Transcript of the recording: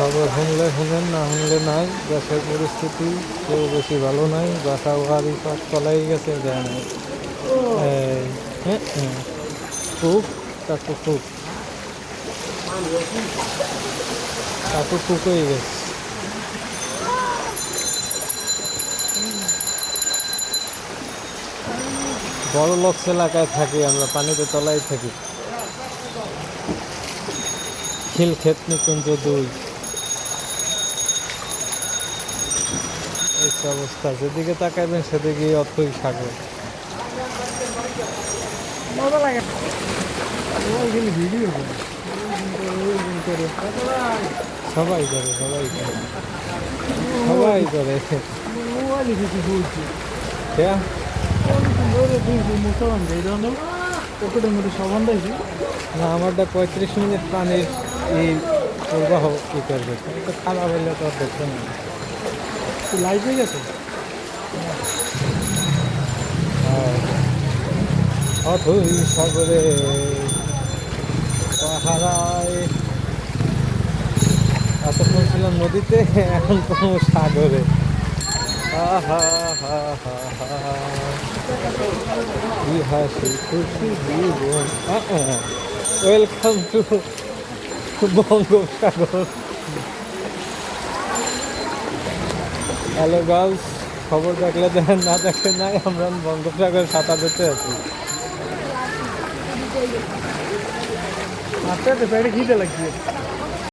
খবর শুনলে শুনেন, না শুনলে নাই। দেশের পরিস্থিতি কেউ বেশি ভালো নাই। বাসা বাড়ি সব চলাই গেছে, যায় নাই। এই ফুক কাকু ফুক কাকু ফুক হয়ে গেছে। বড় লক্স এলাকায় থাকি আমরা, পানিতে তলায় থাকি। খিলক্ষেত নিকুঞ্জ 2 এই অবস্থা। যেদিকে তাকাইবেন সেদিকে অথই সাগর। মজা লাগে ভিডিও সবাই করে, সবাই করে, সবাই করে। क्या পকেটের মধ্যে সাবান দিয়েছি না, আমারটা 35 মিনিট পানির এই প্রবাহ কী করবে? তো খারাপ হইলে তো আর দেখতে না। লাইট হয়ে গেছে। অথই সাগরে পাহারায়। এতক্ষণ ছিলাম নদীতে, এখন তো সাগরে। আহা হা হা হা, কি হাসি খুশি জীবন। ওয়েলকাম টু বঙ্গোপসাগর। হ্যালো গার্লস, খবর দেখলে দেখেন, না দেখলে নাই। আমরা বঙ্গোপসাগর সাঁতার দিতে আছি। আস্তে আস্তে পেটে খিদে লাগছে।